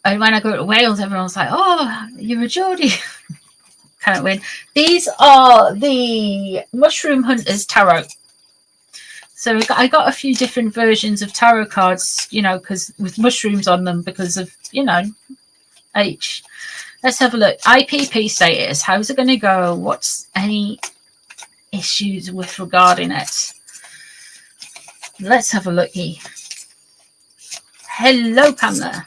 And when I go to Wales, everyone's like, oh, you're a Geordie. Can't win. These are the Mushroom Hunters Tarot. So I got a few different versions of tarot cards, you know, because with mushrooms on them because of, you know, H. Let's have a look. IPP status. How's it going to go? What's any issues with regarding it? Let's have a looky. Hello, Pamela.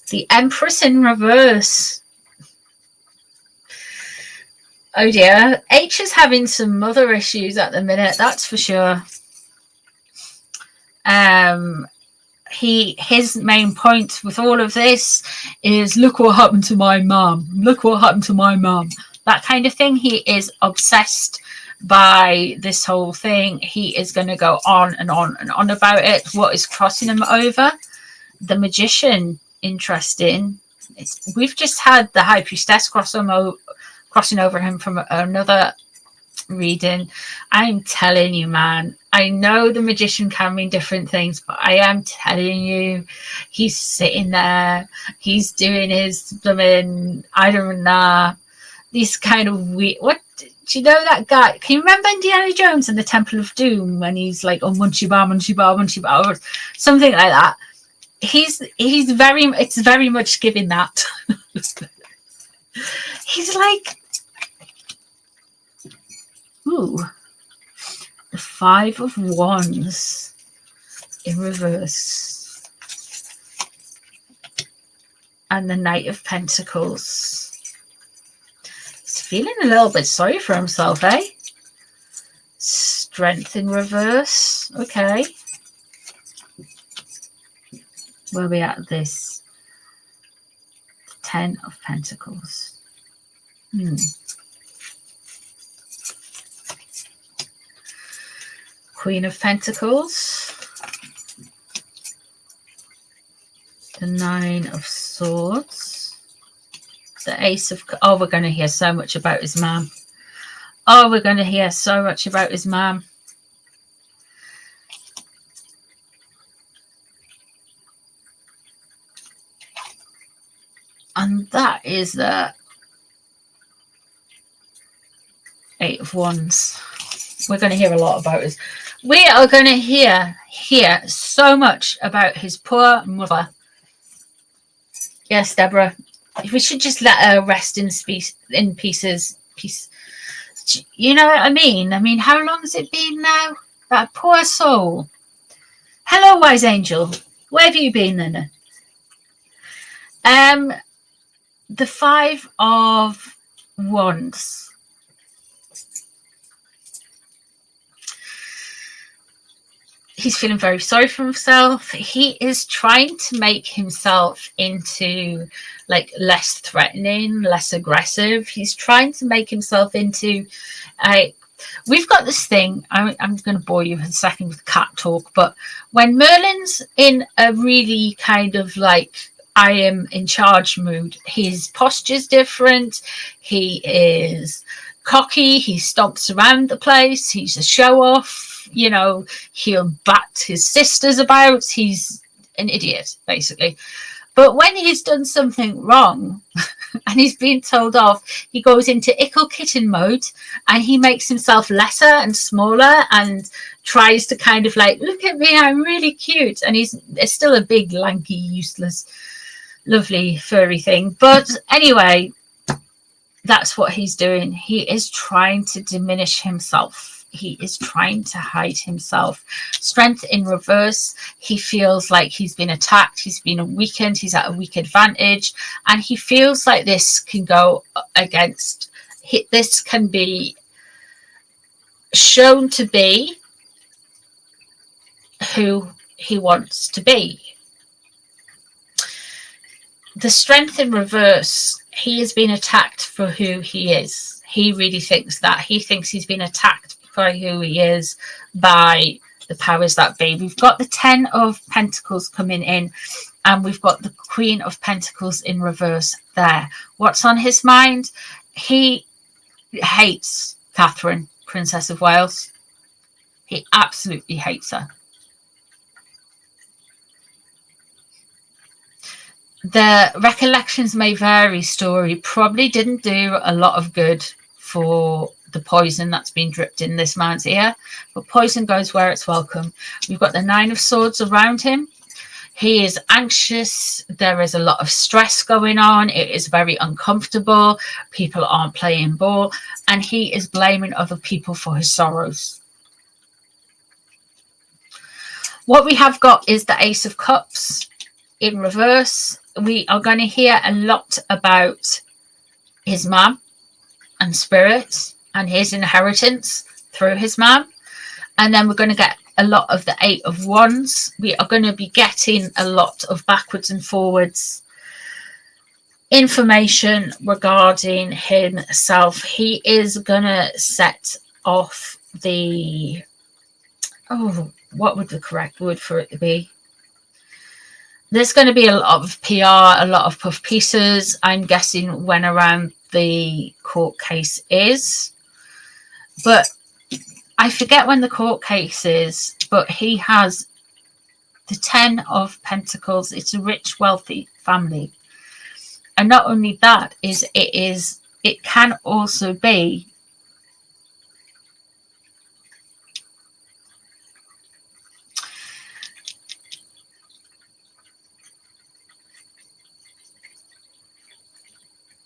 The Empress in reverse. Oh dear, H is having some mother issues at the minute, that's for sure. His main point with all of this is, look what happened to my mum. Look what happened to my mum. That kind of thing. He is obsessed by this whole thing. He is going to go on and on and on about it. What is crossing him over? The Magician. Interesting. We've just had the High Priestess crossing over him from another reading. I'm telling you, man, I know the Magician can mean different things, but I am telling you, he's sitting there, he's doing his blooming, I don't know, these kind of weird, what, do you know that guy, can you remember Indiana Jones and the Temple of Doom when he's like, oh, Munchy Bar, Munchy Bar, Munchy Bar, or something like that? It's very much giving that. He's like, ooh, the Five of Wands in reverse and the Knight of Pentacles. He's feeling a little bit sorry for himself, eh? Strength in reverse. Okay. Where are we at this? The Ten of Pentacles. Queen of Pentacles. The Nine of Swords. The Ace of... Oh, we're going to hear so much about his mum. Oh, we're going to hear so much about his mum. And that is the Eight of Wands. We're going to hear a lot about his... We are going to hear so much about his poor mother. Yes, Deborah. We should just let her rest in pieces. You know what I mean? I mean, how long has it been now? That poor soul. Hello, wise angel. Where have you been then? The Five of Wands. He's feeling very sorry for himself. He is trying to make himself into like less threatening, less aggressive. He's trying to make himself into we've got this thing. I'm going to bore you for a second with cat talk, but when Merlin's in a really kind of like I am in charge mood, his posture's different. He is cocky. He stomps around the place. He's a show off. You know, he'll bat his sisters about. He's an idiot, basically. But when he's done something wrong and he's been told off, he goes into ickle kitten mode and he makes himself lesser and smaller and tries to kind of like, look at me, I'm really cute. And he's still a big, lanky, useless, lovely, furry thing. But anyway, that's what he's doing. He is trying to diminish himself. He is trying to hide himself. Strength in reverse. He feels like he's been attacked. He's been weakened. He's at a weak advantage. And he feels like this can go against... This can be shown to be who he wants to be. The Strength in reverse. He has been attacked for who he is. He really thinks that. He thinks he's been attacked by who he is, by the powers that be. We've got the Ten of Pentacles coming in, and we've got the Queen of Pentacles in reverse there. What's on his mind? He hates Catherine, Princess of Wales. He absolutely hates her. The recollections may vary story probably didn't do a lot of good for the poison that's been dripped in this man's ear, but poison goes where it's welcome. We've got the 9 of Swords around him. He is anxious. There is a lot of stress going on. It is very uncomfortable. People aren't playing ball, and he is blaming other people for his sorrows. What we have got is the Ace of Cups in reverse. We are going to hear a lot about his mum and spirit and his inheritance through his mum. And then we're going to get a lot of the 8 of Wands. We are going to be getting a lot of backwards and forwards information regarding himself. He is going to set off the... Oh, what would the correct word for it be? There's going to be a lot of PR, a lot of puff pieces. I'm guessing when around the court case is. But I forget when the court case is, but he has the 10 of Pentacles. It's a rich, wealthy family. And not only that, it can also be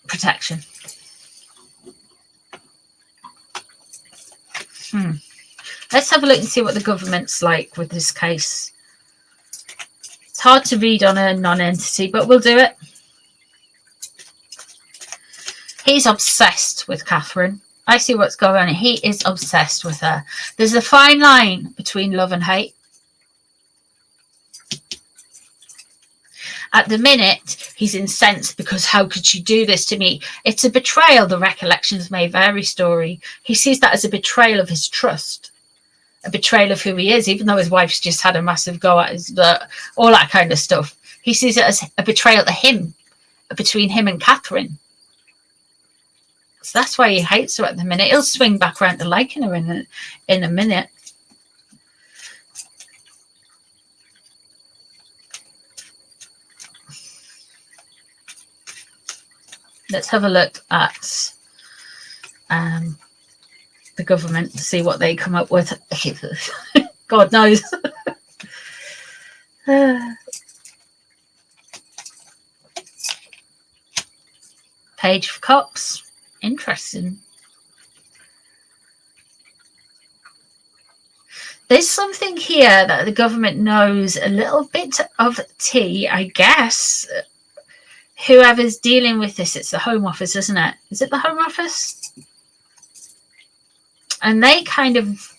protection. Let's have a look and see what the government's like with this case. It's hard to read on a non-entity, but we'll do it. He's obsessed with Catherine. I see what's going on. He is obsessed with her. There's a fine line between love and hate. At the minute, he's incensed because how could she do this to me? It's a betrayal. The recollections may vary story. He sees that as a betrayal of his trust, a betrayal of who he is, even though his wife's just had a massive go at his, all that kind of stuff. He sees it as a betrayal to him, between him and Catherine. So that's why he hates her at the minute. He'll swing back around to liking her in a minute. Let's have a look at the government to see what they come up with. God knows. Page of Cups. Interesting. There's something here that the government knows a little bit of tea, I guess. Whoever's dealing with this, it's the Home Office, isn't it? Is it the Home Office? And they kind of,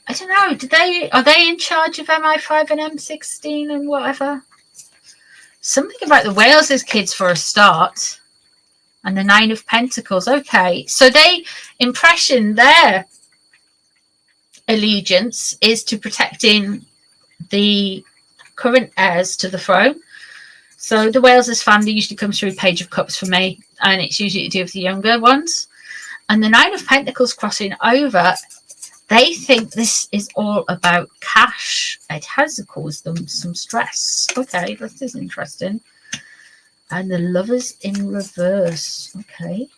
I don't know, are they in charge of MI5 and M16 and whatever? Something about the Wales's kids for a start. And the 9 of Pentacles. Okay, so their allegiance is to protecting the current heirs to the throne. So the Wales's family usually comes through Page of Cups for me, and it's usually to do with the younger ones. And the 9 of Pentacles crossing over, they think this is all about cash. It has caused them some stress. Okay, this is interesting. And the Lovers in reverse. Okay.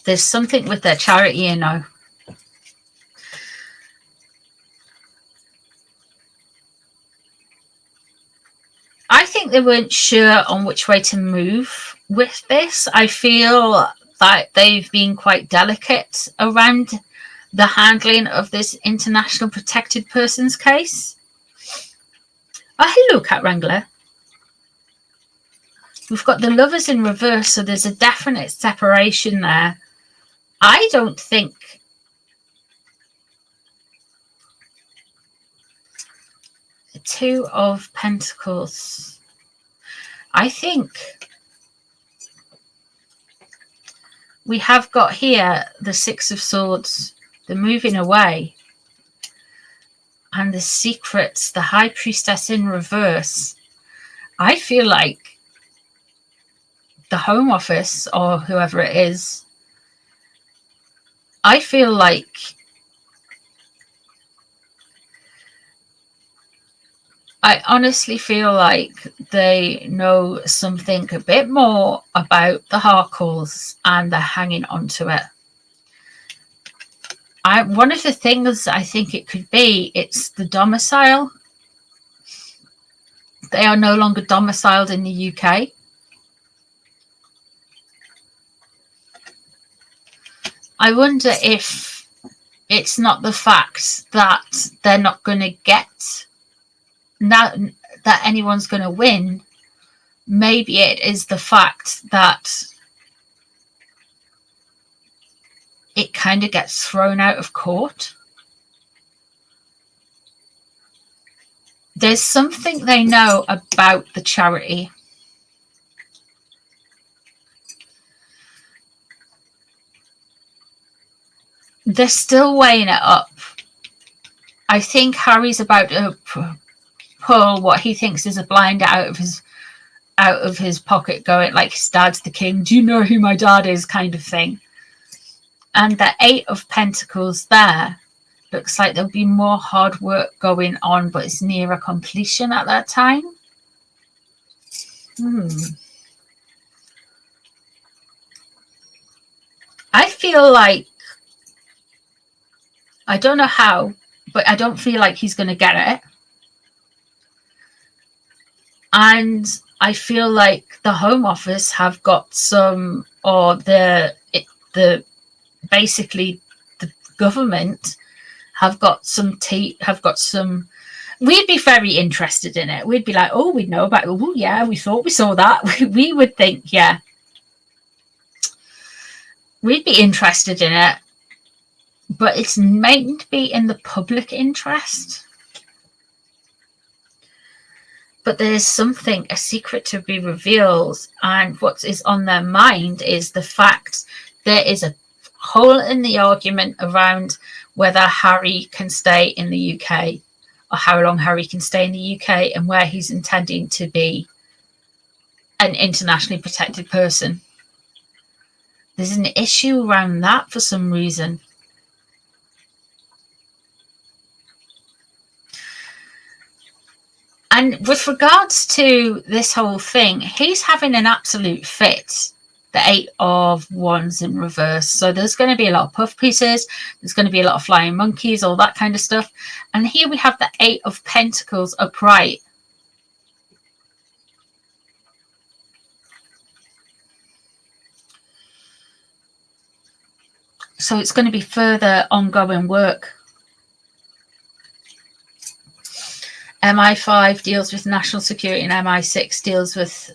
There's something with their charity, you know. I think they weren't sure on which way to move with this. I feel that they've been quite delicate around the handling of this international protected persons case. Oh, hello, Cat Wrangler. We've got the Lovers in reverse, so there's a definite separation there. I don't think the 2 of Pentacles. I think we have got here the 6 of Swords, the moving away, and the secrets, the High Priestess in reverse. I feel like the Home Office or whoever it is, I feel like I honestly feel like they know something a bit more about the Harkles and they're hanging on to it. One of the things I think it could be, it's the domicile. They are no longer domiciled in the UK. I wonder if it's not the fact that they're not going to get, now that anyone's going to win. Maybe it is the fact that it kind of gets thrown out of court. There's something they know about the charity. They're still weighing it up. I think Harry's about to pull what he thinks is a blind out of his pocket, going like his dad's the king. Do you know who my dad is? Kind of thing. And the 8 of Pentacles there looks like there'll be more hard work going on, but it's near a completion at that time. I feel like, I don't know how, but I don't feel like he's going to get it. And I feel like the Home Office have got some, or basically the government have got some we'd be very interested in it. We'd be like, oh, we'd know about it. Oh yeah, we thought we saw that. We would think, yeah, we'd be interested in it, but it's meant to be in the public interest. But there's something, a secret to be revealed, and what is on their mind is the fact there is a hole in the argument around whether Harry can stay in the UK, or how long Harry can stay in the UK, and where he's intending to be an internationally protected person. There's an issue around that for some reason. And with regards to this whole thing, he's having an absolute fit. The 8 of Wands in reverse. So there's going to be a lot of puff pieces. There's going to be a lot of flying monkeys, all that kind of stuff. And here we have the 8 of Pentacles upright. So it's going to be further ongoing work. MI5 deals with national security and MI6 deals with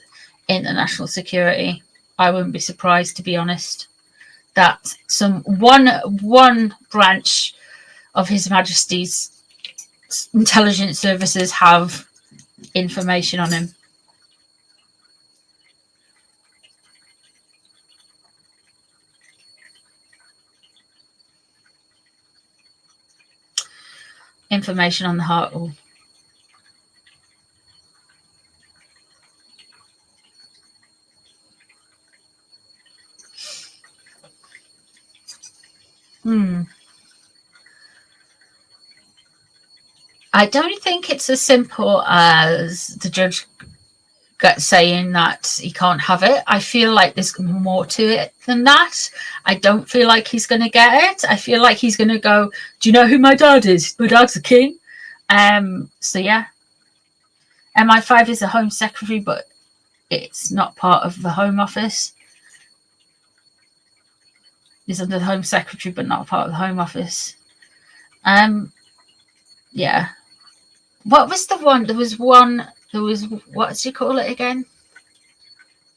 international security. I wouldn't be surprised, to be honest, that one branch of His Majesty's intelligence services have information on him. Information on the Harkle. I don't think it's as simple as the judge saying that he can't have it. I feel like there's more to it than that. I don't feel like he's going to get it. I feel like he's going to go, do you know who my dad is? My dad's the king. So yeah. MI5 is the Home Secretary, but it's not part of the Home Office. Is under the Home Secretary, but not part of the Home Office. Yeah. What was the one? There was, what do you call it again?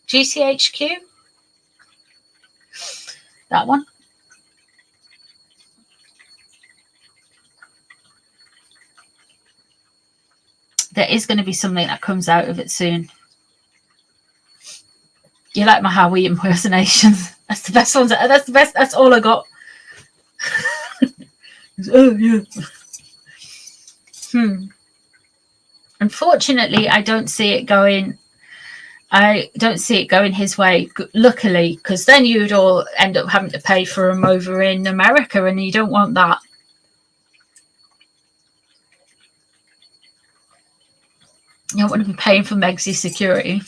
GCHQ? That one? There is going to be something that comes out of it soon. You like my Howie impersonations? That's the best ones. That's the best. That's all I got. Oh yeah. Unfortunately, I don't see it going. I don't see it going his way, luckily, because then you'd all end up having to pay for him over in America, and you don't want that. You don't want to be paying for Megsy's security.